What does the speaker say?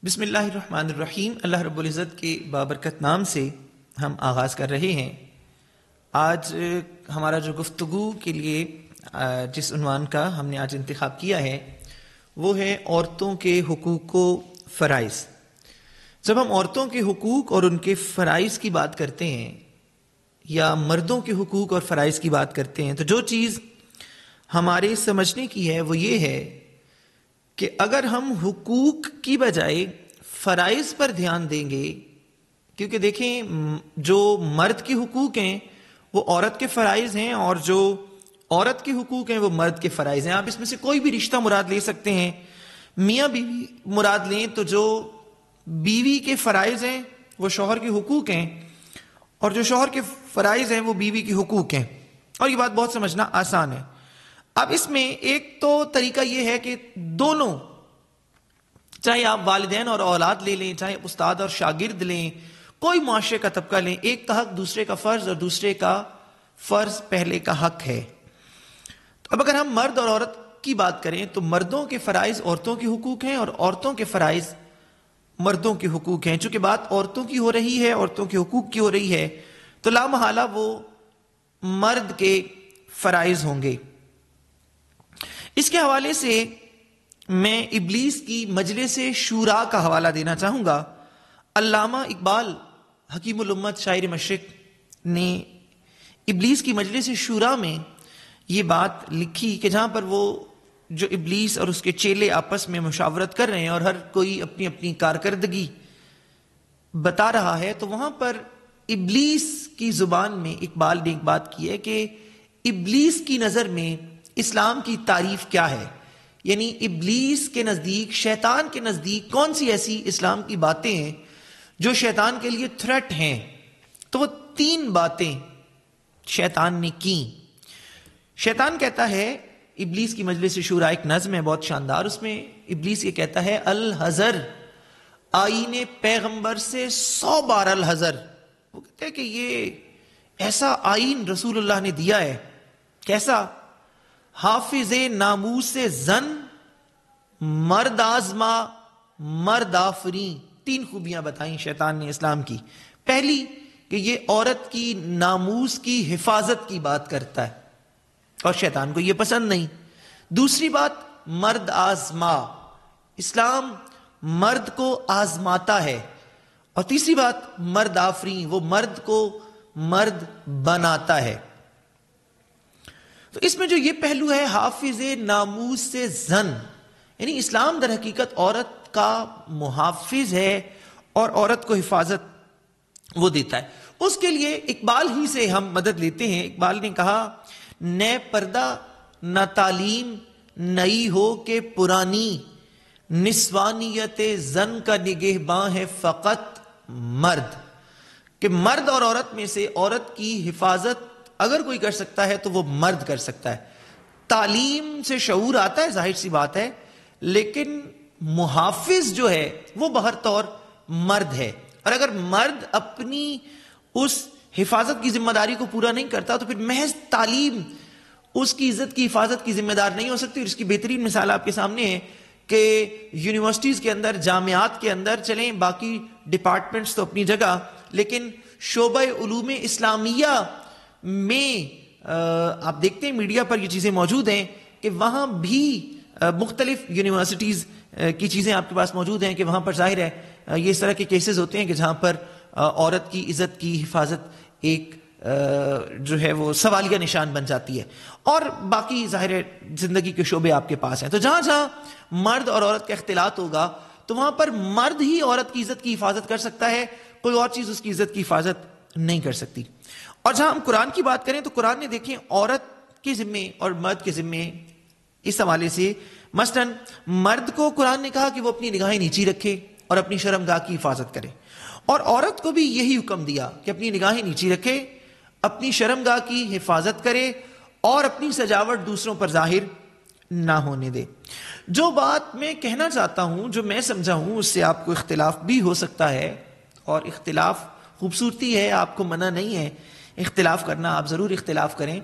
بسم اللہ الرحمن الرحیم۔ اللہ رب العزت کے بابرکت نام سے ہم آغاز کر رہے ہیں۔ آج ہمارا جو گفتگو کے لیے جس عنوان کا ہم نے آج انتخاب کیا ہے وہ ہے عورتوں کے حقوق و فرائض۔ جب ہم عورتوں کے حقوق اور ان کے فرائض کی بات کرتے ہیں یا مردوں کے حقوق اور فرائض کی بات کرتے ہیں تو جو چیز ہمارے سمجھنے کی ہے وہ یہ ہے کہ اگر ہم حقوق کی بجائے فرائض پر دھیان دیں گے، کیونکہ دیکھیں جو مرد کے حقوق ہیں وہ عورت کے فرائض ہیں اور جو عورت کے حقوق ہیں وہ مرد کے فرائض ہیں۔ آپ اس میں سے کوئی بھی رشتہ مراد لے سکتے ہیں، میاں بیوی مراد لیں تو جو بیوی کے فرائض ہیں وہ شوہر کے حقوق ہیں اور جو شوہر کے فرائض ہیں وہ بیوی کے حقوق ہیں، اور یہ بات بہت سمجھنا آسان ہے۔ اب اس میں ایک تو طریقہ یہ ہے کہ دونوں، چاہے آپ والدین اور اولاد لے لیں، چاہے استاد اور شاگرد لیں، کوئی معاشرے کا طبقہ لیں، ایک کا حق دوسرے کا فرض اور دوسرے کا فرض پہلے کا حق ہے۔ تو اب اگر ہم مرد اور عورت کی بات کریں تو مردوں کے فرائض عورتوں کے حقوق ہیں اور عورتوں کے فرائض مردوں کے حقوق ہیں۔ چونکہ بات عورتوں کی ہو رہی ہے، عورتوں کے حقوق کی ہو رہی ہے، تو لا محالہ وہ مرد کے فرائض ہوں گے۔ اس کے حوالے سے میں ابلیس کی مجلس شورا کا حوالہ دینا چاہوں گا۔ علامہ اقبال حکیم الامت شاعر مشرق نے ابلیس کی مجلس شورا میں یہ بات لکھی کہ جہاں پر وہ جو ابلیس اور اس کے چیلے آپس میں مشاورت کر رہے ہیں اور ہر کوئی اپنی اپنی کارکردگی بتا رہا ہے، تو وہاں پر ابلیس کی زبان میں اقبال نے ایک بات کی ہے کہ ابلیس کی نظر میں اسلام کی تعریف کیا ہے، یعنی ابلیس کے نزدیک، شیطان کے نزدیک کون سی ایسی اسلام کی باتیں ہیں جو شیطان کے لیے تھریٹ ہیں۔ تو وہ 3 باتیں شیطان نے کی۔ شیطان کہتا ہے، ابلیس کی مجلس شورا ایک نظم ہے بہت شاندار، اس میں ابلیس یہ کہتا ہے الحذر آئین پیغمبر سے 100 بار الحذر۔ وہ کہتے ہیں کہ یہ ایسا آئین رسول اللہ نے دیا ہے، کیسا؟ حافظ ناموس زن مرد آزما مرد آفریں۔ 3 خوبیاں بتائیں شیطان نے اسلام کی۔ پہلی کہ یہ عورت کی ناموس کی حفاظت کی بات کرتا ہے اور شیطان کو یہ پسند نہیں۔ دوسری بات مرد آزما، اسلام مرد کو آزماتا ہے۔ اور تیسری بات مرد آفریں، وہ مرد کو مرد بناتا ہے۔ تو اس میں جو یہ پہلو ہے حافظ ناموس سے زن، یعنی اسلام در حقیقت عورت کا محافظ ہے اور عورت کو حفاظت وہ دیتا ہے۔ اس کے لیے اقبال ہی سے ہم مدد لیتے ہیں۔ اقبال نے کہا نئے پردہ نہ تعلیم نئی ہو کہ پرانی، نسوانیت زن کا نگہباں ہے فقط مرد، کہ مرد اور عورت میں سے عورت کی حفاظت اگر کوئی کر سکتا ہے تو وہ مرد کر سکتا ہے۔ تعلیم سے شعور آتا ہے، ظاہر سی بات ہے، لیکن محافظ جو ہے وہ بہر طور مرد ہے، اور اگر مرد اپنی اس حفاظت کی ذمہ داری کو پورا نہیں کرتا تو پھر محض تعلیم اس کی عزت کی حفاظت کی ذمہ دار نہیں ہو سکتی۔ اور اس کی بہترین مثال آپ کے سامنے ہے کہ یونیورسٹیز کے اندر، جامعات کے اندر چلیں، باقی ڈپارٹمنٹس تو اپنی جگہ، لیکن شعبہ علوم اسلامیہ میں آپ دیکھتے ہیں میڈیا پر یہ چیزیں موجود ہیں کہ وہاں بھی مختلف یونیورسٹیز کی چیزیں آپ کے پاس موجود ہیں کہ وہاں پر ظاہر ہے یہ اس طرح کے کیسز ہوتے ہیں کہ جہاں پر عورت کی عزت کی حفاظت ایک جو ہے وہ سوالیہ نشان بن جاتی ہے، اور باقی ظاہر ہے زندگی کے شعبے آپ کے پاس ہیں۔ تو جہاں جہاں مرد اور عورت کا اختلاط ہوگا تو وہاں پر مرد ہی عورت کی عزت کی حفاظت کر سکتا ہے، کوئی اور چیز اس کی عزت کی حفاظت نہیں کر سکتی۔ اور جہاں ہم قرآن کی بات کریں تو قرآن نے دیکھیں عورت کے ذمے اور مرد کے ذمے اس حوالے سے، مثلا مرد کو قرآن نے کہا کہ وہ اپنی نگاہیں نیچی رکھے اور اپنی شرمگاہ کی حفاظت کرے، اور عورت کو بھی یہی حکم دیا کہ اپنی نگاہیں نیچی رکھے، اپنی شرمگاہ کی حفاظت کرے اور اپنی سجاوٹ دوسروں پر ظاہر نہ ہونے دے۔ جو بات میں کہنا چاہتا ہوں، جو میں سمجھا ہوں، اس سے آپ کو اختلاف بھی ہو سکتا ہے، اور اختلاف خوبصورتی ہے، آپ کو منع نہیں ہے اختلاف کرنا، آپ ضرور اختلاف کریں،